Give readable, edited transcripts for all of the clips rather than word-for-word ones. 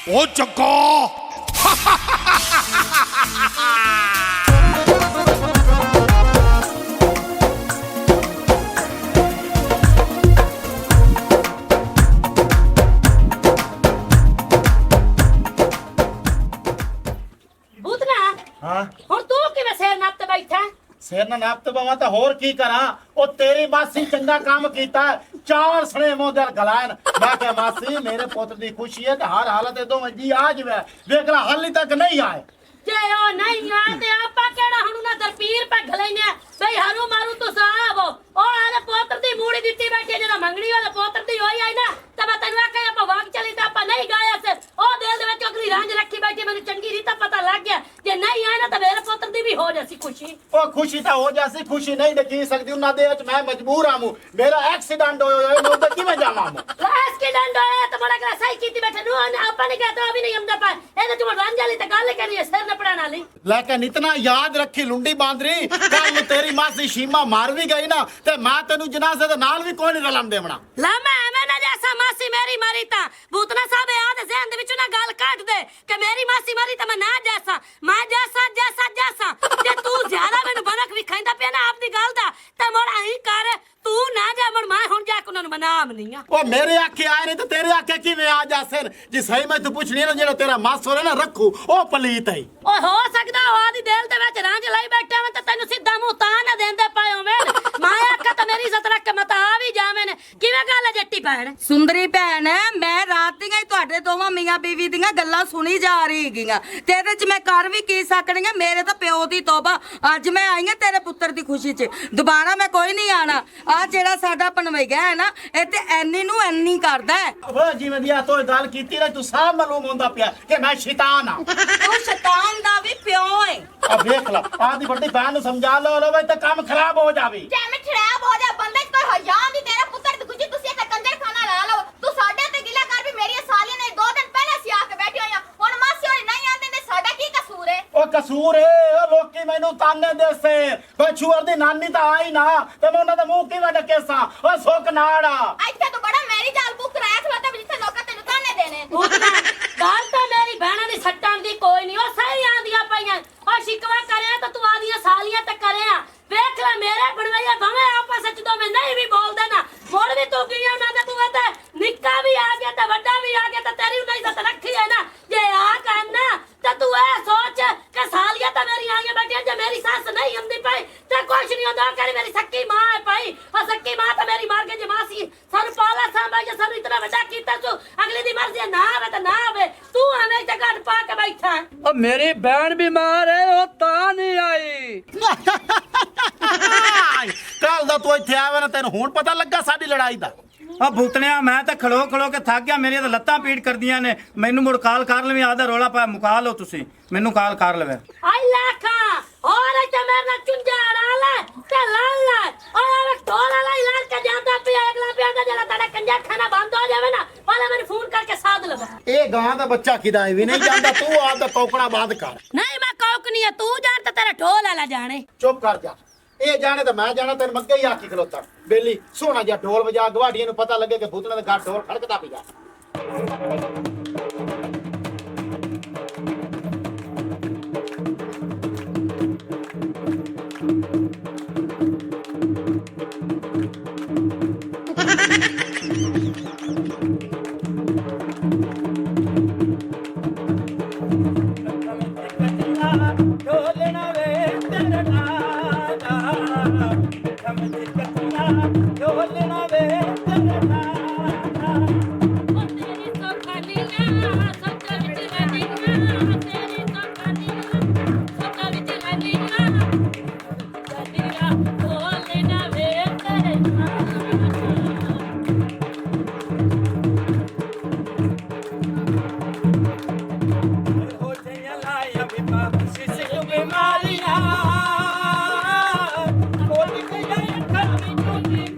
ओ जग्गा भूतना हाँ ਹੁਣ ਤੂੰ ਕਿਵੇਂ ਸਿਰ ਨੱਪ ਤੇ ਬੈਠਾ सिर ना नाप तो बाबा तो होर की करा ओ तेरी मासी चंगा काम कीता चार सने मोदर गलान मैं क्या मासी मेरे पुत्र दी खुशी है कि हर हालत दो मंजी आ जवे देख ला हाली तक नहीं आए ਜੇ ਉਹ ਨਹੀਂ ਆ ਤੇ ਆਪਾਂ ਕਿਹੜਾ ਹੁਣ ਨਾ ਦਰਪੀਰ ਪੈ ਘਲੈਨੇ ਬਈ ਹਾਰੂ ਮਾਰੂ ਤੂੰ ਸਾਹਬ ਉਹ ਆਲੇ ਪੋਤਰ ਦੀ ਮੂੜੀ ਦਿੱਤੀ ਬੈਠੀ ਜਿਹੜਾ ਮੰਗਣੀ ਵਾਲਾ ਪੋਤਰ ਦੀ ਹੋਈ ਆਈ ਨਾ ਤਾਂ ਮੈਂ ਤੈਨੂੰ ਆਖਿਆ ਆਪਾਂ ਵਾਕ ਚਲੀ ਤਾਂ ਆਪਾਂ ਨਹੀਂ ਗਾਇਆ ਸੇ ਉਹ ਦਿਲ ਦੇ ਵਿੱਚ ਅਗਲੀ ਰਾਂਝ ਰੱਖੀ ਬੈਠੀ ਮੈਨੂੰ ਚੰਗੀ ਰੀਤਾ ਪਤਾ ਲੱਗ ਗਿਆ ਜੇ ਨਹੀਂ ਆਇਆ ਨਾ ਤਾਂ ਮੇਰੇ ਪੁੱਤਰ ਦੀ ਵੀ ਹੋ ਜਾਸੀ ਖੁਸ਼ੀ ओ खुशी तो हो जासी खुशी नहीं देखी सकती उन्ना दे विच मैं मजबूर आमू मेरा एक्सीडेंट होयो मैं उधर किवें जावां लास्ट के डंड आया तो बड़ा करा सही कीती बैठे नु ਆਪਾਂ ਨੇ ਕਹਤਾ ਵੀ ਨਹੀਂ ਆਉਂਦਾ ਪਾ ਇਹਦੇ ਚ ਰਾਂਝ ਵਾਲੀ ਤਾਂ ਗੱਲ ਕਰੀ ਸਿਰ ਨਪੜਾਣ ਵਾਲੀ लेकिन इतना याद रखी लुंडी बांदरी कल तेरी मासी शीमा मार भी गई ना ते मैं तेनू जनाजे दे नाल भी कोई नहीं रलम देवना ला मैं एवें ना जैसा मासी मेरी मरी ता भूतना साहब याद ज़हन दे विचों ना गाल काट दे कि मेरी मासी मरी ता मैं ना जैसा मैं जैसा जैसा जैसा जे तू ज्यादा मैनू बनक विखांदा पिया ना आपदी गाल दा ते मोड़ अही कर तू ना जा मोड़ मैं हुण जा के उन्हां नू मनाम नहीं आ ओ मेरे आखे आए नहीं तो तेरे आखे किवें आ जासन जी सही मैं तू पूछनी है ना जेड़ा तेरा मासोर है ना रखू ओ पलीत है ओ हो सकदा ओ आदी दिल दे विच रांझ लाई बैठा मैं ते तैनू सीधा मुंह तां ना देंदे पायो मैं आखा तां मेरी इज्जत रख के मत आ भी जावें किवें गल है जट्टी भैन ਸੁੰਦਰੀ ਭੈਣ ਮੈਂ ਰਾਤ ਦੀਆਂ ਹੀ ਤੁਹਾਡੇ ਦੋਵਾਂ ਮੀਆਂ ਬੀਵੀ ਦੀਆਂ ਗੱਲਾਂ ਸੁਣੀ ਜਾ ਰਹੀ ਹੈਗੀਆਂ ਤੇ ਇਹਦੇ ਚ ਮੈਂ ਕਰ ਵੀ ਕੀ ਸਕਣੀ ਆ ਮੇਰੇ ਤਾਂ ਪਿਓ ਦੀ ਤੋਬਾ ਅੱਜ ਮੈਂ ਆਈ ਆ ਤੇਰੇ ਪੁੱਤਰ ਦੀ ਖੁਸ਼ੀ 'ਚ ਦੁਬਾਰਾ ਮੈਂ ਕੋਈ ਨਹੀਂ ਆਣਾ ਆ ਜਿਹੜਾ ਸਾਡਾ ਪਨਵਈਆ ਹੈ ਨਾ ਇਹ ਤੇ ਐਨੀ ਨੂੰ ਐਨੀ ਕਰਦਾ ओ जिवें दिया तो गल कीती ना तू सब मालूम होंदा पिया कि मैं शैतान हां ਤੂੰ ਸ਼ੈਤਾਨ ਦਾ ਵੀ ਪਿਓ ਹੈ अब देख ला आदी बड़ी बहन नु समझा लो वे तो काम खराब हो जावी ਟਾਈਮ ਖਰਾਬ ਹੋ ਜਾ ਬੰਦੇ ਚ ਕੋਈ ਹਯਾ ਨਹੀਂ ਤੇਰਾ ਪੁੱਤਰ ਦੀ ਗੁੱਜੀ ਤੁਸੀਂ ਇੱਕ ਕੰਜਰ ਖਾਣਾ ਲਾ ਲਓ ਤੂੰ ਸਾਡੇ ਤੇ ਗਿਲਾ ਕਰ ਵੀ ਮੇਰੀ ਸਾਲੀਆਂ ਨੇ 2 ਦਿਨ ਪਹਿਲਾਂ ਸੀ ਆ ਕੇ ਬੈਠੀ ਹੋਈਆਂ ਹੁਣ ਮਾਸੀ ਹੋਣੀ ਨਹੀਂ ਆਂਦੇ ਨੇ ਸਾਡਾ ਕੀ ਕਸੂਰ ਹੈ ओ कसूर है ओ लोकी मैनू ताने दे से बछुअर दी नानी ता आई ना ते मैं उन्हां दा मुंह किवें डकेसा ओ सुक नाड़ा ਇੱਥੇ ਤੂੰ ਬੜਾ ਮੇਰੀ ਜਾਲ ਬੁੱਕ ਰਾਇਆ ਖਲੋਤਾ ਵੀ ਜਿੱਥੇ ਲੋਕਾਂ ਤੈਨੂੰ ਤਾਨੇ ਦੇਣੇ ਭੂਤਨਾ ਗੱਲ ਤਾਂ ਮੇਰੀ ਭੈਣਾਂ ਦੀ ਸੱਟਾਂ ਦੀ ਕੋਈ ਨਹੀਂ ਉਹ ਸਹੀ ਆਂਦੀਆਂ ਪਈਆਂ ਉਹ ਸ਼ਿਕਵਾ ਕਰਿਆ ਤਾਂ ਤੂੰ ਆਦੀਆਂ ਸਾਲੀਆਂ ਤੇ ਕਰਿਆ ਵੇਖ ਲੈ ਮੇਰੇ ਬਣਵਾਈਆ ਭਵੇਂ ਆਪਸ ਵਿੱਚ ਦੋਵੇਂ ਨਹੀਂ ਵੀ ਬੋਲਦੇ ਨਾ ਮੋੜ ਵੀ ਤੂੰ ਗਈਆਂ ਉਹਨਾਂ ਦਾ ਤੂੰ ਤੇ ਨਿੱਕਾ ਵੀ ਆ ਗਿਆ ਤੇ ਵੱਡਾ ਵੀ ਆ ਗਿਆ ਤੇ ਤੇਰੀ ਨਹੀਂ ਇੱਜ਼ਤ ਰੱਖੀ ਹੈ ਨਾ ਜੇ ਆ ਕਰਨਾ ਤਾਂ ਤੂੰ ਇਹ ਸੋਚ ਕਿ ਸਾਲੀਆਂ ਤਾਂ ਮੇਰੀ ਆਗੇ ਬੈਠੀਆਂ ਜੇ ਮੇਰੀ ਸੱਸ ਨਹੀਂ ਹੁੰਦੀ ਪਈ ਤੇ ਕੁਛ ਨਹੀਂ ਹੁੰਦਾ ਕਰੇ ਮੇਰੀ ਸੱਕੀ ਮਾਂ ਹੈ ਪਈ ਉਹ ਸੱਕੀ ਮਾਂ ਤਾਂ ਮੇਰੀ ਮਾਰ ਕੇ ਜਮਾ ਸੀ ਸਾਨੂੰ ਪਾਲਾ ਸਾਂਭਾ ਜੇ ਸਾਨੂੰ ਇਤਨਾ ਵੱਡਾ ਕੀਤਾ ਤੂੰ ਅਗਲੀ ਦੀ ਮਰਜ਼ੀ ਨਾ ਆਵੇ ਤਾਂ ਨਾ ਆਵੇ ਤੂੰ ਐਵੇਂ ਤੇ ਘੱਟ ਪਾ ਕੇ ਬੈਠਾ ਉਹ ਮੇਰੀ ਭੈਣ ਬਿਮਾਰ ਹੈ ਉਹ ਤਾਂ ਨਹੀਂ ਆਈ कल दा तू इत्थे आवे ना तेन हुण पता लगा साडी लड़ाई दा ਆ ਭੂਤਣਿਆ ਮੈਂ ਤਾਂ ਖਲੋ ਖਲੋ ਕੇ ਥੱਕ ਗਿਆ ਮੇਰੀਆਂ ਤਾਂ ਲੱਤਾਂ ਪੀੜ ਕਰਦੀਆਂ ਨੇ ਮੈਨੂੰ ਮੁੜ ਕਾਲ ਕਰ ਲਵੇਂ ਆਦਾ ਰੋਲਾ ਪਾ ਮੁਕਾ ਲਓ ਤੁਸੀਂ ਮੈਨੂੰ ਕਾਲ ਕਰ ਲਵੇ ਆਈ ਲਾਖਾ ਹੋਰ ਤੇ ਮੇਰੇ ਨਾਲ ਚੁੰਝਾੜਾ ਲੈ ਤੇ ਲਾਲ ਲੈ ਓਏ ਢੋਲਾ ਲੈ ਲਾਲ ਕੇ ਜਾਂਦਾ ਪਿਆ ਅਗਲਾ ਪਿਆ ਦਾ ਜਿਹੜਾ ਤੁਹਾਡਾ ਕੰਜਾ ਖਾਣਾ ਬੰਦ ਹੋ ਜਾਵੇ ਨਾ ਵਾਲੇ ਮੈਨੂੰ ਫੋਨ ਕਰਕੇ ਸਾਧ ਲਵਾ ਇਹ ਗਾਂ ਦਾ ਬੱਚਾ ਕਿਦਾ ਵੀ ਨਹੀਂ ਜਾਂਦਾ ਤੂੰ ਆਪ ਦਾ ਕੋਕਣਾ ਬਾਦ ਕਰ ਨਹੀਂ ਮੈਂ ਕੌਕਨੀ ਆ ਤੂੰ ਜਾਣ ਤਾਂ ਤੇਰਾ ਢੋਲ ਵਾਲਾ ਜਾਣੇ ਚੁੱਪ ਕਰ ਜਾ ਇਹ ਜਾਣੇ ਤਾਂ ਮੈਂ ਜਾਣਾ ਤੈਨੂੰ ਮੱਗੇ ਹੀ ਆਖੀ ਖਲੋਤਾ ਬੇਲੀ ਸੋਹਣਾ ਜਿਹਾ ਢੋਲ ਵਜਾ ਗਵਾਡੀਆਂ ਨੂੰ ਪਤਾ ਲੱਗੇ ਕਿ ਭੂਤਨਾ ਦਾ ਘਰ ਢੋਲ ਖੜਕਦਾ ਪਿਆ ਢੋਲਣਾ ਵੇ ਤੇਰਾ ਢੋਲਣਾ ਵੇ ਤੇਰਾ ਉਹ ਤੇਰੀ ਸੋਖਾ ਨੀਆਂ ਸੋਖਾ ਵਿੱਚ ਰਹਿਣੀਆਂ ਤੇਰੀ ਸੋਖਾ ਨੀਆਂ ਸੋਖਾ ਵਿੱਚ ਰਹਿਣੀਆਂ ਜਦੀਰਾ ਢੋਲਣਾ ਵੇ ਤੇਰੇ ਹੋ ਜਾਈਆਂ ਲਾਇਆ ਬਿਮਾ ਸਿਸੇ ਬਿਮਾਰੀਆਂ ਕੋਲ ਕੇ ਜਾਏ ਅੱਖਾਂ ਵਿੱਚ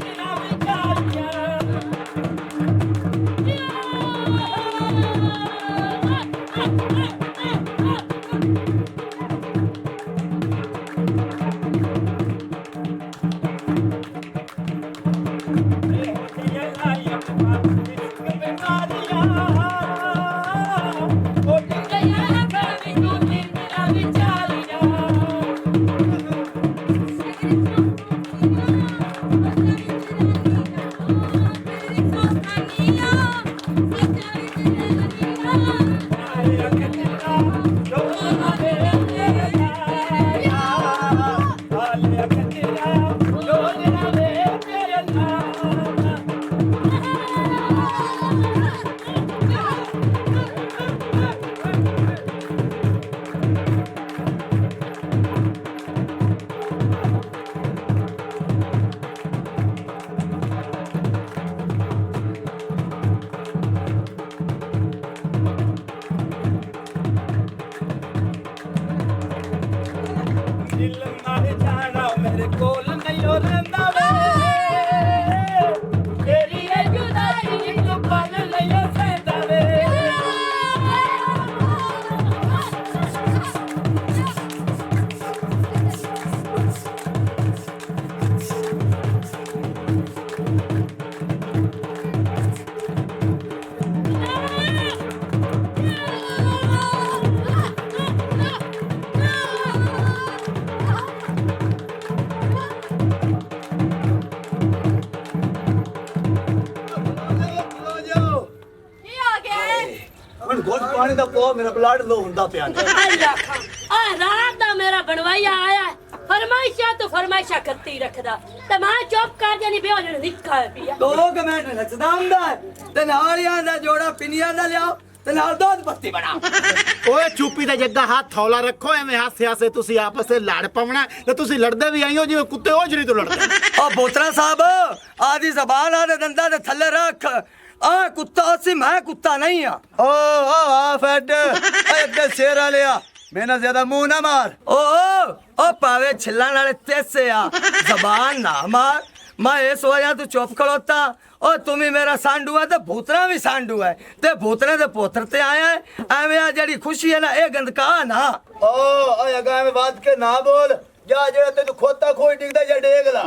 ਪਾਣੀ ਦਾ ਪੋ ਮੇਰਾ ਬਲੱਡ ਲੋ ਹੁੰਦਾ ਪਿਆ ਅੱਲਾ ਖਾਂ ਆ ਰਾਤ ਦਾ ਮੇਰਾ ਬਣਵਾਈਆ ਆਇਆ ਫਰਮਾਇਸ਼ਾਂ ਤੋਂ ਫਰਮਾਇਸ਼ਾਂ ਕਰਤੀ ਰੱਖਦਾ ਤੇ ਮੈਂ ਚੁੱਪ ਕਰ ਜਾਨੀ ਬੇ ਉਹਨੇ ਨਿੱਕਾ ਪਿਆ 2 ਮਿੰਟ ਨੱਚਦਾ ਹੁੰਦਾ ਤੇ ਨਾਲ ਹੀ ਆਂਦਾ ਜੋੜਾ ਪਿੰਨੀਆਂ ਦਾ ਲਿਆਓ ਤੇ ਨਾਲ ਦੁੱਧ ਪੱਤੀ ਬਣਾ ਓਏ ਚੁੱਪੀ ਦਾ ਜੱਗਾ ਹੱਥ ਹੌਲਾ ਰੱਖੋ ਐਵੇਂ ਹਾਸੇ ਹਾਸੇ ਤੁਸੀਂ ਆਪਸ ਵਿੱਚ ਲੜ ਪਵਣਾ ਤੇ ਤੁਸੀਂ ਲੜਦੇ ਵੀ ਆਈਓ ਜਿਵੇਂ ਕੁੱਤੇ ਔਜਰੀ ਤੋਂ ਲੜਦੇ ਓ ਬੋਤਰਾ ਸਾਹਿਬ ਆਦੀ ਜ਼ਬਾਨ ਆਦੇ ਦੰਦਾਂ ਦੇ ਥੱਲੇ ਰੱਖ ਆ ਕੁੱਤਾ ਸੀ ਮੈਂ ਕੁੱਤਾ ਨਹੀਂ ਆ ਓ ਆ ਫੱਡ ਅੱਗੇ ਸ਼ੇਰ ਵਾਲਿਆ ਮੈਨਾਂ ਜ਼ਿਆਦਾ ਮੂੰਹ ਨਾ ਮਾਰ ਓ ਪਾਵੇ ਛਿੱਲਾਂ ਨਾਲੇ ਤੇਸੇ ਆ ਜ਼ਬਾਨ ਨਾ ਮਾਰ ਮੈਂ ਇਸ ਵਜ੍ਹਾ ਤੂੰ ਚੁੱਪ ਖਲੋਤਾ ਓ ਤੂੰ ਵੀ ਮੇਰਾ ਸਾਂਡੂ ਹੈ ਤੇ ਭੂਤਰਾ ਵੀ ਸਾਂਡੂ ਹੈ ਤੇ ਭੂਤਰੇ ਦੇ ਪੁੱਤਰ ਤੇ ਆਇਆ ਐਵੇਂ ਆ ਜਿਹੜੀ ਖੁਸ਼ੀ ਹੈ ਨਾ ਇਹ ਗੰਦਕਾ ਨਾ ਓ ਅਗਾ ਐਵੇਂ ਬਾਤ ਕੇ ਨਾ ਬੋਲ ਜਾ ਜਿਹੜਾ ਤੈਨੂੰ ਖੋਤਾ ਖੋਈ ਡਿੱਗਦਾ ਜਾਂ ਡੇਗ ਲਾ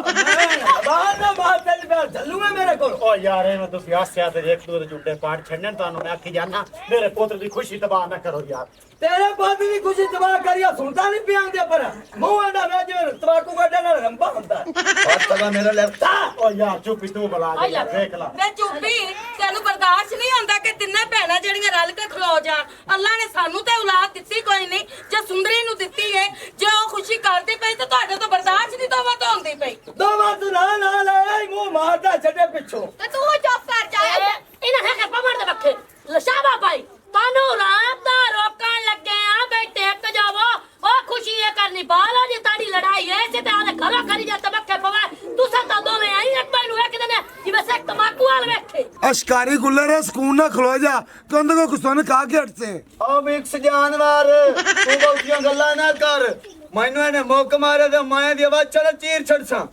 ਬਾਹਰ ਨਾ ਬਾਹਰ ਚੱਲ ਪਿਆ ਚੱਲੂਗਾ ਮੇਰੇ ਕੋਲ ਓ ਯਾਰ ਐਵੇਂ ਤੁਸੀਂ ਹਾਸਿਆ ਤੇ ਇੱਕ ਦੂਜੇ ਝੂਠੇ ਪਾਠ ਛੱਡਣ ਤੁਹਾਨੂੰ ਮੈਂ ਆਖੀ ਜਾਨਾ ਮੇਰੇ ਪੁੱਤਰ ਦੀ ਖੁਸ਼ੀ ਤਬਾਹ ਨਾ ਕਰੋ ਯਾਰ ਤੇਰੇ ਬਾਪ ਦੀ ਖੁਸ਼ੀ ਤਬਾਹ ਕਰਿਆ ਸੁਣਦਾ ਨਹੀਂ ਪਿਆ ਦੇ ਪਰ ਮੂੰਹ ਆਂਦਾ ਮੈਂ ਜਿਵੇਂ ਤਬਾਕੂ ਕੱਢਣ ਨਾਲ ਰੰਬਾ ਹੁੰਦਾ ਹੱਥ ਤਗਾ ਮੇਰਾ ਲੈਫਤਾ ਓ ਯਾਰ ਚੁੱਪੀ ਤੂੰ ਬੁਲਾ ਦੇ ਯਾਰ ਦੇਖ ਲਾ ਵੇ ਚੁੱਪੀ ਤੈਨੂੰ ਬਰਦਾਸ਼ਤ ਨਹੀਂ ਹੁੰਦਾ ਕਿ ਤਿੰਨੇ ਭੈਣਾਂ ਜਿਹੜੀਆਂ ਰਲ ਕੇ ਖਲੋ ਜਾਣ ਅੱਲਾ ਨੇ ਸਾਨੂੰ ਤੇ ਔਲਾਦ ਦਿੱਤੀ ਕੋਈ ਨਹੀਂ ਜੇ ਸੁੰਦਰੀ ਨੂੰ ਦਿੱਤੀ ਹੈ ਜੇ ਉਹ ਖੁਸ਼ੀ ਕਰਦੀ ਪਈ ਤੇ ਤੁਹਾਡੇ ਤੋਂ ਬਰਦਾਸ਼ਤ ਨਹੀਂ ਦੋਵਾਂ ਤੋਂ ਹੁੰਦੀ ਪਈ ਦੋਵਾਂ ਤੂੰ ਨਾ ਲੈ ਮੂੰਹ ਮਾਰਦਾ ਛੱਡੇ ਪਿੱਛੋਂ ਤੇ ਤੂੰ ਚੁੱਪ ਕਰ ਜਾ ਇਹਨਾਂ ਹੈ ਕਿ ਪਵੜ ਦੇ ਬੱਖੇ ਲਸ਼ਾਬਾ ਭਾਈ ਤੁਹਾਨੂੰ ਰਾਤ ਦਾ ਰੋਕਣ ਲੱਗੇ ਆ ਬਈ ਟੇਕ ਜਾਵੋ ਉਹ ਖੁਸ਼ੀ ਇਹ ਕਰਨੀ ਬਾਲਾ ਜੀ ਤਾੜੀ ਲੜਾਈ ਐ ਤੇ ਆਦੇ ਘਰੋਂ ਕਰੀ ਜਾ ਤਬਕੇ ਪਵਾ ਤੁਸੀਂ ਤਾਂ ਦੋਵੇਂ ਆਈ ਇੱਕ ਮੈਨੂੰ ਵੇਖਦੇ ਨੇ ਜਿਵੇਂ ਸੇ ਤਮਾਕੂ ਵਾਲ ਵੇਖੇ अशकारी गुल्लर है सुकून ना खलो जा कंध को कुछ ने खा के हटते ਓ ਮਿਕਸ ਜਾਨਵਰ ਤੂੰ ਬਹੁਤੀਆਂ ਗੱਲਾਂ ਨਾ ਕਰ ਮੈਨੂੰ ਇਹਨੇ ਮੁੱਕ ਮਾਰੇ ਤੇ ਮਾਇਆ ਦੀ ਆਵਾਜ਼ ਚੜ ਚੀਰ ਛੜਸਾਂ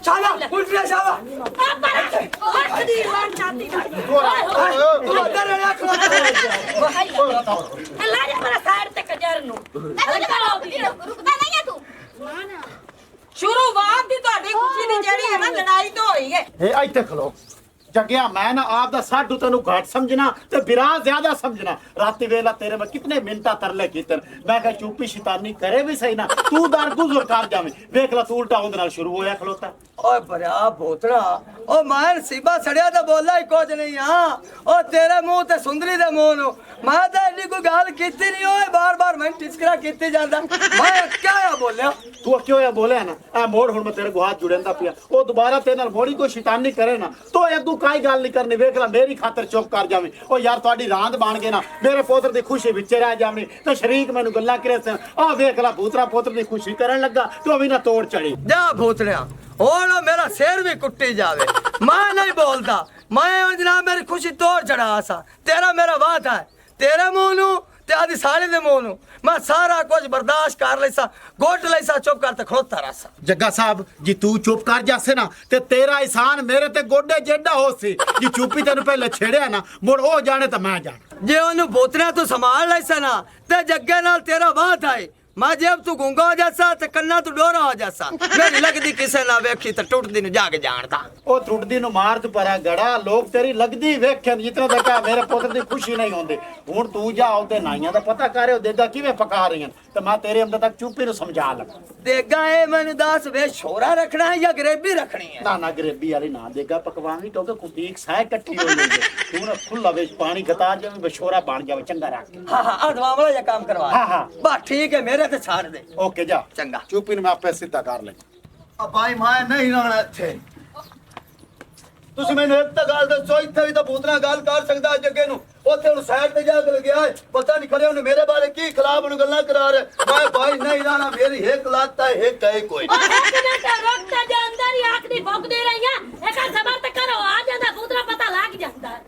ਸ਼ਾਲਾ ਉੱਠ ਰਿਹਾ ਸ਼ਾਲਾ ਤੂੰ ਅੰਦਰ ਰਹਿ ਰੁਕਦਾ ਨਹੀਂ ਹੈ ਤੂੰ ਸ਼ੁਰੂਆਤ ਦੀ ਤੁਹਾਡੀ ਖੁਸ਼ੀ ਦੀ ਜਿਹੜੀ ਹੈ ਨਾ ਲੜਾਈ ਤੋਂ ਹੋਈ ਹੈ ਇਹ ਇੱਥੇ ਖਲੋ ਜੱਗਿਆ ਮੈਂ ਨਾ ਆਪ ਦਾ ਸਾਡੂ ਤੈਨੂੰ ਘੱਟ ਸਮਝਣਾ ਤੇ ਬਿਰਾ ਜ਼ਿਆਦਾ ਸਮਝਣਾ ਰਾਤੀ ਵੇਲਾ ਤੇਰੇ ਮੈਂ ਕਿਤਨੇ ਮਿੰਟਾਂ ਤਰਲੇ ਕੀਤਨ ਮੈਂ ਕਿਹਾ ਚੁੱਪੀ ਸ਼ੈਤਾਨੀ ਕਰੇ ਵੀ ਸਹੀ ਨਾ ਤੂੰ ਦਰਗੁਜ਼ਰ ਕਰ ਜਾਵੇਂ ਵੇਖ ਲੈ ਤੂੰ ਉਲਟਾ ਉਹਦੇ ਨਾਲ ਸ਼ੁਰੂ ਹੋਇਆ ਖਲੋਤਾ ਓਏ ਭਰਿਆ ਭੋਤਰਾ ਓ ਮੈਂ ਨਸੀਬਾ ਸੜਿਆ ਤਾਂ ਬੋਲਾ ਹੀ ਕੁਝ ਨਹੀਂ ਆ ਓ ਤੇਰੇ ਮੂੰਹ ਤੇ ਸੁੰਦਰੀ ਦੇ ਮੂੰਹ ਨੂੰ ਮੈਂ ਤਾਂ ਇੰਨੀ ਕੋਈ ਗੱਲ ਕੀਤੀ ਨਹੀਂ ਓਏ ਬਾਰ-ਬਾਰ ਮੈਂ ਟਿਚਕਰਾ ਕੀਤੀ ਜਾਂਦਾ ਮੈਂ ਕਿਆ ਬੋਲਿਆ ਤੂੰ ਕਿਉਂ ਇਹ ਬੋਲਿਆ ਨਾ ਆ ਮੋੜ ਹੁਣ ਮੈਂ ਤੇਰੇ ਕੋ ਹੱਥ ਜੁੜਨ ਦਾ ਪਿਆ ਉਹ ਦੁਬਾਰਾ ਤੇਰੇ ਨਾਲ ਮੋੜੀ ਕੋਈ ਸ਼ੈਤਾਨੀ ਕਰੇ ਨਾ ਤੋ ਅੱਗੂ ਕਾਈ ਗੱਲ ਨਹੀਂ ਕਰਨੀ ਵੇਖ ਲੈ ਮੇਰੀ ਖਾਤਰ ਚੁੱਪ ਕਰ ਜਾਵੇਂ ਓ ਯਾਰ ਤੁਹਾਡੀ ਰਾਂਦ ਬਣ ਗਏ ਨਾ ਮੇਰੇ ਪੁੱਤਰ ਦੀ ਖੁਸ਼ੀ ਵਿੱਚ ਰਹਿ ਜਾਵਣੀ ਤੇ ਸ਼ਰੀਕ ਮੈਨੂੰ ਗੱਲਾਂ ਕਰੇ ਸਨ ਆ ਵੇਖ ਲੈ ਪੁੱਤਰਾ ਪੁੱਤਰ ਦੀ ਖੁਸ਼ੀ ਕਰਨ ਲੱਗਾ ਤੂੰ ਵੀ ਨਾ ਤੋੜ ਚੜੀ ਜਾ ਭੋਤਰਿਆ ਹੁਣ ਮੇਰਾ ਸਿਰ ਵੀ ਕੁੱਟੀ ਜਾਵੇ ਮੈਂ ਨਹੀਂ ਬੋਲਦਾ ਮੈਂ ਹੁਣ ਜਨਾਬ ਮੇਰੀ ਖੁਸ਼ੀ ਤੋੜ ਚੜਾ ਸਾ ਤੇਰਾ ਮੇਰਾ ਵਾਅਦਾ ਹੈ ਤੇਰੇ ਮੂੰਹ ਨੂੰ ਤੇ ਆਦੀ ਸਾਲੇ ਦੇ ਮੂੰਹ ਨੂੰ ਮੈਂ ਸਾਰਾ ਕੁਝ ਬਰਦਾਸ਼ਤ ਕਰ ਲੈਸਾ ਗੋਟ ਲੈਸਾ ਚੁੱਪ ਕਰ ਤੇ ਖਲੋਤਾ ਰਹਾ ਜੱਗਾ ਸਾਹਿਬ ਜੀ ਤੂੰ ਚੁੱਪ ਕਰ ਜਾਸੇ ਨਾ ਤੇ ਤੇਰਾ ਇਹਸਾਨ ਮੇਰੇ ਤੇ ਗੋਡੇ ਜੇਡਾ ਹੋ ਸੀ ਜੀ ਚੁੱਪੀ ਤੈਨੂੰ ਪਹਿਲੇ ਛੇੜਿਆ ਨਾ ਮੁੜ ਉਹ ਜਾਣੇ ਤਾਂ ਮੈਂ ਜਾਣ ਜੇ ਉਹਨੂੰ ਬੋਤਰਿਆਂ ਤੋਂ ਸੰਭਾਲ ਲੈਸਾ ਨਾ ਤੇ ਜੱਗੇ ਨਾਲ ਤੇਰਾ ਵਾਅਦਾ ਹੈ ਮੈਂ ਜਬ ਤੂੰ ਗੁੰਗਾ ਹੋ ਜਾਸਾ ਤੇ ਕੰਨਾਂ ਤੂੰ ਡੋਰਾ ਹੋ ਜਾਸਾ ਮੇਰੀ ਲੱਗਦੀ ਕਿਸੇ ਨਾ ਵੇਖੀ ਤੇ ਟੁੱਟਦੀ ਨੂੰ ਜਾ ਕੇ ਜਾਣਦਾ ਉਹ ਟੁੱਟਦੀ ਨੂੰ ਮਾਰ ਤੂੰ ਪਰਾ ਗੜਾ ਲੋਕ ਤੇਰੀ ਲੱਗਦੀ ਵੇਖਣ ਜਿਤਨਾ ਤੱਕ ਮੇਰੇ ਪੁੱਤਰ ਦੀ ਖੁਸ਼ੀ ਨਹੀਂ ਹੁੰਦੀ ਹੁਣ ਤੂੰ ਜਾ ਉਹਦੇ ਨਾਈਆਂ ਦਾ ਪਤਾ ਕਰਿਓ ਦੇਗਾ ਕਿਵੇਂ ਪਕਾ ਰਹੀਆਂ ਤੇ ਮੈਂ ਤੇਰੇ ਅੰਦਰ ਤੱਕ ਚੁੱਪੀ ਨੂੰ ਸਮਝਾ ਲਵਾਂ ਦੇਗਾ ਇਹ ਮੈਨੂੰ ਦੱਸ ਵੇ ਛੋਰਾ ਰੱਖਣਾ ਹੈ ਜਾਂ ਗਰੀਬੀ ਰੱਖਣੀ ਹੈ ਨਾ ਗਰੀਬੀ ਵਾਲੀ ਨਾ ਦੇਗਾ ਪਕਵਾਨੀ ਕਿਉਂਕਿ ਕੁਪੀਕ ਸਾਇ ਇਕੱਠੀ ਹੋਈ ਹੋਈ ਹੈ ਤੂੰ ਨਾ ਖੁੱਲਾ ਵਿੱਚ ਪਾਣੀ ਖਤਾ ਜਾਵੇਂ ਬਸ਼ੋਰਾ ਬਣ ਜਾਵੇ ਚੰਗਾ ਰੱਖ ਕੇ ਹਾਂ ਅਦਵਾ ਵਾਲਾ ਜਿਹਾ ਕੰਮ ਕਰਵਾ ਹਾਂ ਬਸ ਠੀਕ ਹੈ ਮੇਰੇ ਤੇ ਛੱਡ ਦੇ ਓਕੇ ਜਾ ਚੰਗਾ ਚੁੱਪੀ ਨੂੰ ਮੈਂ ਆਪੇ ਸਿੱਧਾ ਕਰ ਲੈ ਆ ਭਾਈ ਮੈਂ ਨਹੀਂ ਰਹਿਣਾ ਇੱਥੇ ਤੁਸੀਂ ਮੈਨੂੰ ਇੱਕ ਤਾਂ ਗੱਲ ਦੱਸੋ ਇੱਥੇ ਵੀ ਤਾਂ ਭੂਤਨਾ ਗੱਲ ਕਰ ਸਕਦਾ ਜੱਗੇ ਨੂੰ ਉੱਥੇ ਹੁਣ ਸਾਈਡ ਤੇ ਜਾ ਕੇ ਗਿਆ ਪਤਾ ਨਹੀਂ ਖੜੇ ਉਹਨੇ ਮੇਰੇ ਬਾਰੇ ਕੀ ਖਿਲਾਫ ਨੂੰ ਗੱਲਾਂ ਕਰਾ ਰਿਹਾ ਮੈਂ ਭਾਈ ਨਹੀਂ ਰਹਿਣਾ ਮੇਰੀ ਇੱਕ ਲੱਤ ਹੈ ਇੱਕ ਹੈ ਕੋਈ ਇੱਕ ਮਿੰਟ ਰੁਕ ਜਾ ਅੰਦਰ ਹੀ ਆਖਦੀ ਭੁੱਕਦੀ ਰਹੀਆਂ ਇੱਕ ਜ਼ਬਰ ਤੇ ਕਰੋ ਆ ਜਾਂਦਾ ਪੁੱਤਰਾ ਪਤਾ ਲੱਗ ਜਾਂਦਾ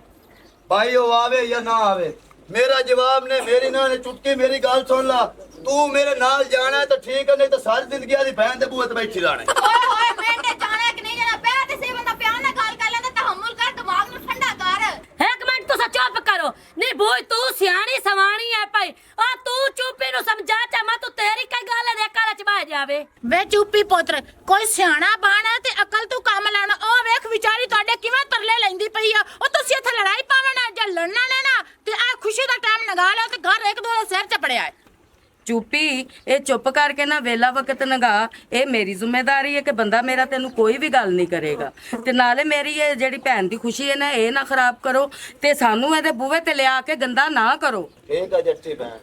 ਭਾਈ ਉਹ ਆਵੇ ਜਾਂ ਨਾ ਆਵੇ ਮੇਰਾ ਜਵਾਬ ਨੇ ਮੇਰੀ ਨਾਲ ਨੇ ਚੁਟਕੀ ਮੇਰੀ ਗੱਲ ਸੁਣ ਲਾ ਤੂੰ ਮੇਰੇ ਨਾਲ ਜਾਣਾ ਤਾਂ ਠੀਕ ਹੈ ਨਹੀਂ ਤਾਂ ਸਾਰੀ ਜ਼ਿੰਦਗੀ ਆਦੀ ਭੈਣ ਦੇ ਬੂਹੇ ਤੇ ਬੈਠੀ ਰਹਿਣਾ ਓਏ ਹੋਏ ਬੇਟੇ ਜਾਣਾ ਕਿ ਨਹੀਂ ਜਾਣਾ ਪਹਿਲਾਂ ਤੇ ਸੇ ਬੰਦਾ ਪਿਆਰ ਨਾਲ ਗੱਲ ਕਰ ਲੈਂਦਾ ਤਹਮੁਲ ਕਰ ਦਿਮਾਗ ਨੂੰ ਠੰਡਾ ਕਰ ਇੱਕ ਮਿੰਟ ਤੁਸੀਂ ਚੁੱਪ ਕਰੋ ਨਹੀਂ ਬੋਈ ਤੂੰ ਸਿਆਣੀ ਸਵਾਣੀ ਹੈ ਭਾਈ ਆ ਤੂੰ ਚੁੱਪੀ ਨੂੰ ਸਮਝਾ ਚਾ ਮੈਂ ਤੂੰ ਤੇਰੀ ਕਈ ਗੱਲ ਦੇ ਘਰ ਚ ਬਹਿ ਜਾਵੇ ਵੇ ਚੁੱਪੀ ਪੁੱਤਰ ਕੋਈ ਸਿਆਣਾ ਬਣ ਵਿਚਾਰੀ ਤੁਹਾਡੇ ਕਿਵੇਂ ਤਰਲੇ ਲੈਂਦੀ ਪਈ ਆ ਉਹ ਤੁਸੀਂ ਇੱਥੇ ਲੜਾਈ ਪਾਵਣਾ ਜੇ ਲੜਨਾ ਨੇ ਨਾ ਤੇ ਆ ਖੁਸ਼ੀ ਦਾ ਟਾਈਮ ਲਗਾ ਲਓ ਤੇ ਘਰ ਇੱਕ ਦੂਜੇ ਦੇ ਸਿਰ 'ਚ ਪੜਿਆ ਹੈ ਚੁੱਪੀ ਇਹ ਚੁੱਪ ਕਰਕੇ ਨਾ ਵੇਲਾ ਵਕਤ ਨਗਾ ਇਹ ਮੇਰੀ ਜ਼ਿੰਮੇਵਾਰੀ ਹੈ ਕਿ ਬੰਦਾ ਮੇਰਾ ਤੈਨੂੰ ਕੋਈ ਵੀ ਗੱਲ ਨਹੀਂ ਕਰੇਗਾ ਤੇ ਨਾਲੇ ਮੇਰੀ ਇਹ ਜਿਹੜੀ ਭੈਣ ਦੀ ਖੁਸ਼ੀ ਹੈ ਨਾ ਇਹ ਨਾ ਖਰਾਬ ਕਰੋ ਤੇ ਸਾਨੂੰ ਇਹਦੇ ਬੂਹੇ ਤੇ ਲਿਆ ਕੇ ਗੰਦਾ ਨਾ ਕਰੋ ਠੀਕ ਆ ਜੱਟੀ ਭੈਣ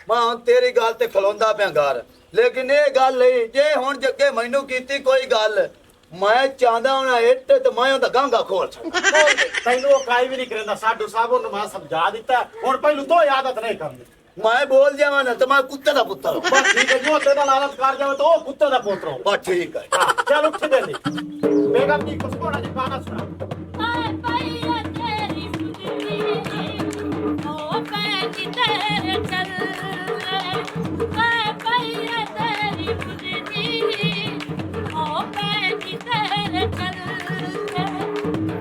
ਮੈਂ ਹੁਣ ਤੇਰੀ ਗੱਲ ਤੇ ਖਲੋਂਦਾ ਪਿਆ ਘਰ ਲੇਕਿਨ ਇਹ ਗੱਲ ਨਹੀਂ ਜੇ ਹੁਣ ਜੱਗੇ ਮੈਨੂੰ ਕੀਤੀ ਕੋਈ ਗੱਲ ਮੈਂ ਚਾਹੁੰਦਾ ਹੁਣ ਇੱਟ ਤੇ ਮੈਂ ਉਹਦਾ ਗਾਂਗਾ ਖੋਲ ਛੱਡ ਤੈਨੂੰ ਉਹ ਕਾਈ ਵੀ ਨਹੀਂ ਕਰਦਾ ਸਾਡੂ ਸਾਹਿਬ ਨੂੰ ਮੈਂ ਸਮਝਾ ਦਿੱਤਾ ਹੁਣ ਪਹਿਲੂ ਤੋਂ ਆਦਤ ਨਹੀਂ ਕਰਨੀ ਮੈਂ ਬੋਲ ਜਾਵਾਂ ਨਾ ਤੇ ਮੈਂ ਕੁੱਤੇ ਦਾ ਪੁੱਤਰ ਹਾਂ। ਬਸ ਠੀਕ ਹੈ ਜੋ ਤੇਰਾ ਲਾਲਚ ਕਰ ਜਾਵੇ ਤਾਂ ਉਹ ਕੁੱਤੇ ਦਾ ਪੁੱਤਰ ਹੋ ਬਸ ਠੀਕ ਹੈ ਹਾਂ ਚੱਲ ਉੱਠ ਦੇ ਲਈ ਬੇਗਮ ਜੀ ਕੁਛ ਕੋਣਾ ਜੀ ਗਾਣਾ ਸੁਣਾ ਆਏ ਪਈਆ ਤੇਰੀ ਮੁੰਦਰੀ ਓ ਪੈਂਦੀ ਤੇਰੇ ਚੱਲ ਆਏ ਪਈਆ ਤੇਰੀ ਮੁੰਦਰੀ ਓ ਪੈਂਦੀ ਤੇਰੇ ਚੱਲ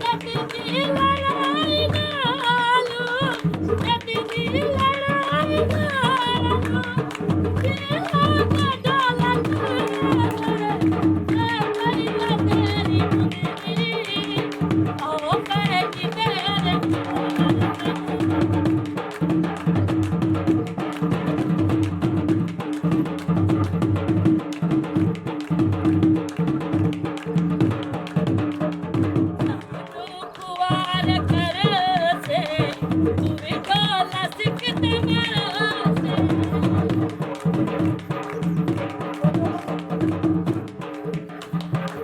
ਕਦੀ ਦੀ ਲੜਾਈ ਨਾਲੂ ਕਦੀ ਦੀ ਲੜਾਈ ਨਾਲੂ ਕਿਹਾ ਕਾ ਡਾਲਤ ਆਏ ਪਈਆ ਤੇਰੀ ਮੁੰਦਰੀ ਓ ਪੈਂਦੀ ਤੇਰੇ ਕੁਵਾਰ ਕਰ ਸੇ ਤੂੰ ਵੀ ਗਾਲਾ ਸਿੱਖਤੇ ਮਰਾ ਸੇ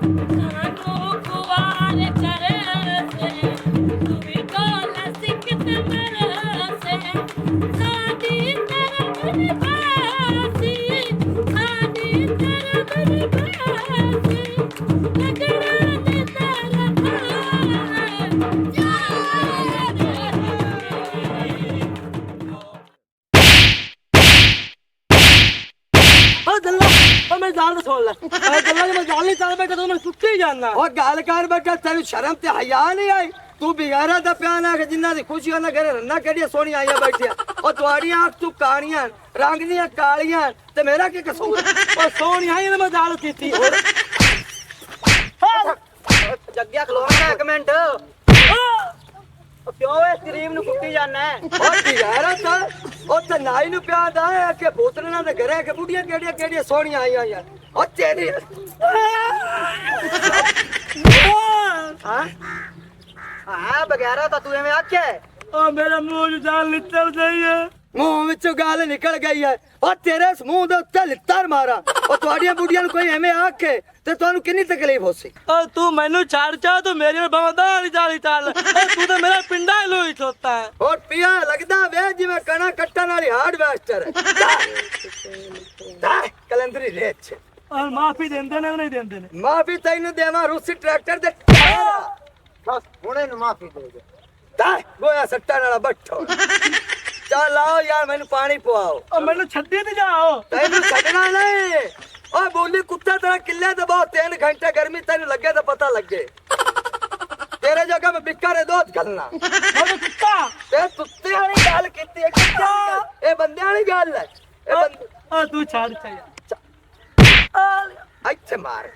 ਸਾਨੂੰ ਕੁਵਾਰ ਕਰ ਸੇ ਤੂੰ ਵੀ ਗਾਲਾ ਸਿੱਖਤੇ ਮਰਾ ਸੇ ਸਾਡੀ ਤੇਰੇ ਮਨ ਬਾਸੀ ਸਾਡੀ ਤੇਰੇ ਮਨ ਬਾਸੀ ਲੱਗਣਾ ਤੇ ਤੇਰਾ ਓ ਗੱਲਾਂ ਓ ਮੇਰੀ ਗੱਲ ਤਾਂ ਸੁਣ ਲੈ ਓ ਗੱਲਾਂ ਮੈਂ ਗੱਲ ਨਹੀਂ ਚੱਲ ਬੈਠਾ ਤੂੰ ਮੈਨੂੰ ਸੁੱਤੀ ਜਾਨਾ ਉਹ ਗੱਲ ਕਰ ਬੈਠਾ ਤੈਨੂੰ ਸ਼ਰਮ ਤੇ ਹਯਾ ਨਹੀਂ ਆਈ ਤੂੰ ਬਿਗਾਰਾ ਦਾ ਪਿਆਨ ਆ ਕਿ ਜਿੰਨਾਂ ਦੀ ਖੁਸ਼ੀ ਉਹਨਾਂ ਘਰੇ ਰੰਨਾ ਕਿਹੜੀਆਂ ਸੋਹਣੀਆਂ ਆਈਆਂ ਬੈਠੀਆਂ ਉਹ ਤੁਹਾਡੀਆਂ ਅੱਖ ਤੂੰ ਕਾਣੀਆਂ ਰੰਗ ਦੀਆਂ ਕਾਲੀਆਂ ਤੇ ਮੇਰਾ ਕੀ ਕਸੂਰ ਓ ਸੋਹਣੀਆਂ ਹੀ ਮੈਂ ਗੱਲ ਕੀਤੀ ਜੱਗਿਆ ਖਲੋਣਾ ਇੱਕ ਮਿੰਟ ਕਿਉਂ ਇਸ ਗਰੀਬ ਨੂੰ ਕੁੱਟੀ ਜਾਨਾ ਉਹ ਬਿਗਾਰਾ ਤਾਂ ਉਹ ਤੇ ਨਾਈ ਨੂੰ ਪਿਆਰ ਆ ਕਿ ਬੋਤਲਾਂ ਦੇ ਘਰੇ ਕਿ ਬੁੱਢੀਆਂ ਕਿਹੜੀਆਂ ਕਿਹੜੀਆਂ ਸੋਹਣੀਆਂ ਆਈਆਂ ਯਾਰ ਉਹ ਤੇਰੀ ਹਾਂ ਬਗੈਰਾ ਤਾਂ ਤੂੰ ਐਵੇਂ ਆਖਿਆ ਓ ਮੇਰੇ ਮੂੰਹ ਚ ਜਾਨ ਨਿਕਲ ਗਈ ਹੈ ਮੂੰਹ ਵਿੱਚੋਂ ਗਾਲ ਨਿਕਲ ਗਈ ਹੈ ਉਹ ਤੇਰੇ ਮੂੰਹ ਦੇ ਉੱਤੇ ਲਿੱਤਰ ਮਾਰਾ ਉਹ ਤੁਹਾਡੀਆਂ ਬੁੱਢੀਆਂ ਨੂੰ ਕੋਈ ਐਵੇਂ ਆਖੇ ਤੇ ਤੁਹਾਨੂੰ ਕਿੰਨੀ ਤਕਲੀਫ ਹੋਸੀ ਓ ਤੂੰ ਮੈਨੂੰ ਛੱਡ ਚਾ ਤੂੰ ਮੇਰੀ ਬਵਦਾਲੀ ਜਾਲੀ ਚੱਲ ਓ ਤੂੰ ਤਾਂ ਮੇਰਾ ਪਿੰਡਾ ਹੀ ਲੋਈ ਖੋਤਾ ਹੈ ਹੋਰ ਪਿਆ ਲੱਗਦਾ ਵੇ ਜਿਵੇਂ ਕਣਾ ਕੱਟਣ ਵਾਲੀ ਹਾਰਡਵੇਸਟਰ ਦਾ ਕਲੰਦਰੀ ਰੇਚ ਔਰ ਮਾਫੀ ਦਿੰਦੇ ਨੇ ਨਹੀਂ ਦਿੰਦੇ ਨੇ ਮਾਫੀ ਤੈਨੂੰ ਦੇਵਾਂ ਰੂਸੀ ਟਰੈਕਟਰ ਦੇ ਬਸ ਹੁਣੇ ਨੂੰ ਮਾਫੀ ਦੇ ਦੇ ਦਾ ਗੋਇਆ ਸੱਟਣ ਵਾਲਾ ਬੱਠੋ ਚੱਲ ਆਓ ਯਾਰ ਮੈਨੂੰ ਪਾਣੀ ਪਵਾਓ ਓ ਮੈਨੂੰ ਛੱਡੀ ਤੇ ਜਾਓ ਤੈਨੂੰ ਛੱਡਣਾ ਨਹੀਂ ਓਏ ਬੋਲੀ ਕੁੱਤਾ ਤੇਰਾ ਕਿੱਲੇ ਤੇ ਬਹੁਤ 3 ਘੰਟੇ ਗਰਮੀ ਤੈਨੂੰ ਲੱਗੇ ਤਾਂ ਪਤਾ ਲੱਗੇ ਤੇਰੇ ਜਗ੍ਹਾ ਮੈਂ ਬਿੱਕਾਰੇ ਦੋਤ ਕਰਨਾ ਓ ਕੁੱਤਾ ਤੇ ਕੁੱਤੇ ਵਾਲੀ ਗੱਲ ਕੀਤੀ ਹੈ ਕੁੱਤਾ ਇਹ ਬੰਦਿਆਂ ਵਾਲੀ ਗੱਲ ਹੈ ਇਹ ਬੰਦੇ ਓ ਤੂੰ ਛੱਡ ਚਾ ਇੱਥੇ ਮਾਰ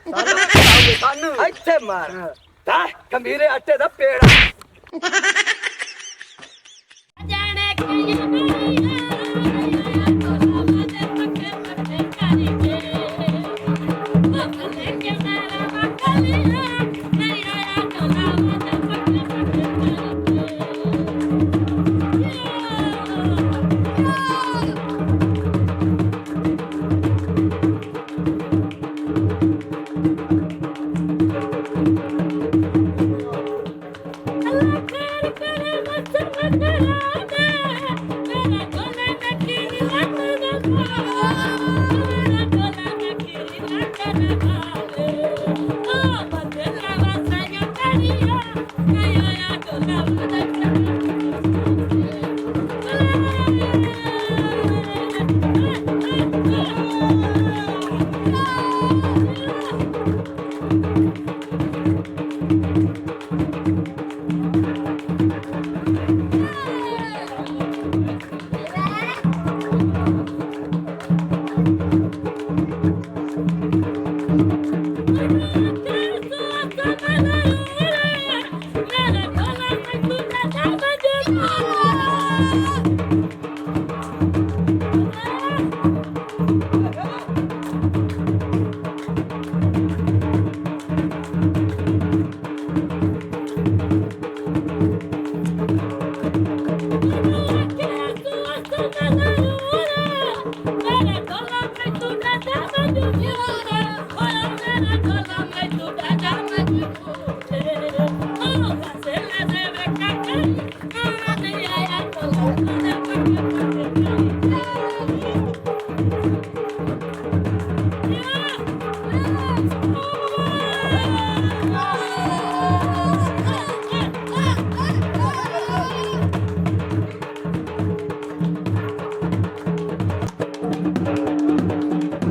ਸਾਨੂੰ ਇੱਥੇ ਮਾਰ ਤਾਂ ਗੰਭੀਰੇ ਆਟੇ ਦਾ ਪੇੜਾ ਜਾਣੇ ਕਿਆ ਬੜੀਆਂ ਤੋਲਾ ਦੇ ਪੱਕੇ ਪੱਕੇ ਕਰੀਏ ਬਖਲੇ ਕੇ ਮੇਰਾ ਬਖਲੇ ਨਹੀਂ ਆਇਆ ਤੋਲਾ ਦੇ ਪੱਕੇ ਪੱਕੇ ਅੱਲਾ ਕਰ ਕਰ ਮਸਤ ਕਰਾ ਦੇ ਮੇਰਾ ਕੋਲੇ ਨਕੀ ਲੱਤ ਦਾ ਮੇਰਾ ਕੋਲੇ ਨਕੀ ਲੱਤ ਦਾ ਆ ਬਦਲਾ ਵਸਾਇਆ ਤੜੀਆ ਕਾਇਆ ਕੋਲਾ ਬਦਲਾ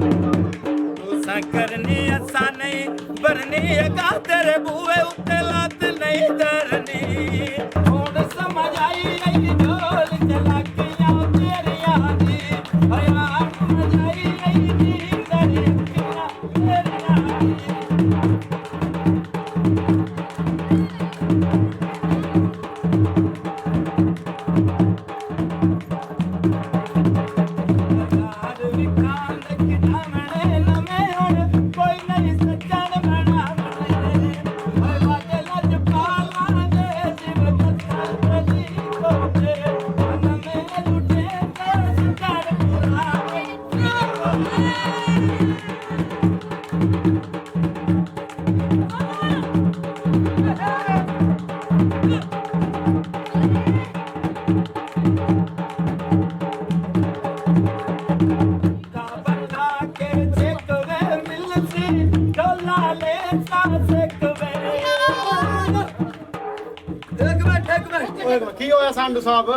तुसा करनी असा नहीं भरनी गा तेरे बूए उत्ते लत नहीं धरनी हुण समझ आई नहीं ढोल चलाकियां तेरियां दी हया समझ आई नहीं दी दरिया तेरियां दी यार विकान किना मने नमे हुण कोई नहीं सज्जन बना मने ओए बाटे लज पाला दे जीव कथा प्रजी कोते नमे लुटे कर पूरा काबला के सेकवे मिलसी डोला ले सा सेकवे एक मिनट ਓਏ ਕੀ ਹੋਇਆ ਸੰਧੂ ਸਾਹਿਬ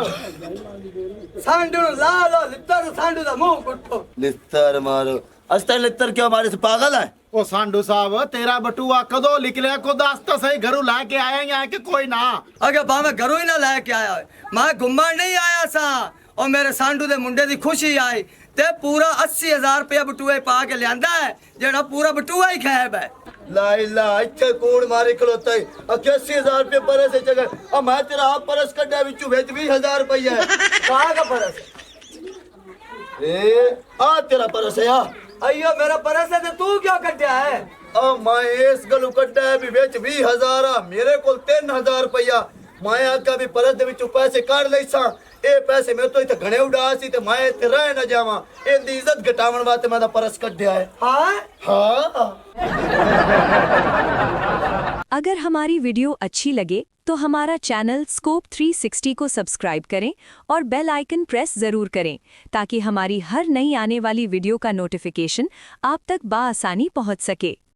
सांडू ला लो लित्तर सांडू दा मुंह कुट्टो लित्तर मारो अस्तर लित्तर क्यों हमारे से पागल है ਉਹ ਸੰਧੂ ਸਾਹਿਬ ਤੇਰਾ ਬਟੂਆ ਕਦੋਂ ਨਿਕਲਿਆ ਕੋ ਦੱਸ ਤਾਂ ਸਹੀ ਘਰੋਂ ਲੈ ਕੇ ਆਇਆ ਜਾਂ ਕਿ ਕੋਈ ਨਾ अगे भावे घरों ही ना लेके आया मैं घुमन नहीं आया सा और मेरे सांडू दे मुंडे दी खुशी आई ते पूरा 80,000 रुपया बटूए पा के लियांदा है जेड़ा पूरा बटूआ ही खैब है ला इला इथे कूड़ मारे खलोता है 81,000 रुपये परस है जगह अब मैं तेरा आप परस कड्डा विचू भेज 20,000 रुपया है कहाँ का परस ए आ तेरा परस है आ अयो मेरा परस है ते तू क्यों कट्या है अब मैं इस गलू कड्डा है भी बेच 20,000 आ मेरे को 3,000 रुपया मैं आका भी परस दे विचू पैसे काढ़ लई सा ए पैसे मैं तो इथे घणे उड़ा सी ते मैं इथे रह ना जावां इंदी इज्जत घटावन वास्ते मैं दा परस कड्या है हाँ हां अगर हमारी वीडियो अच्छी लगे तो हमारा चैनल स्कोप 360 को सब्सक्राइब करें और बेल आइकन प्रेस जरूर करें ताकि हमारी हर नई आने वाली वीडियो का नोटिफिकेशन आप तक बआसानी पहुंच सके।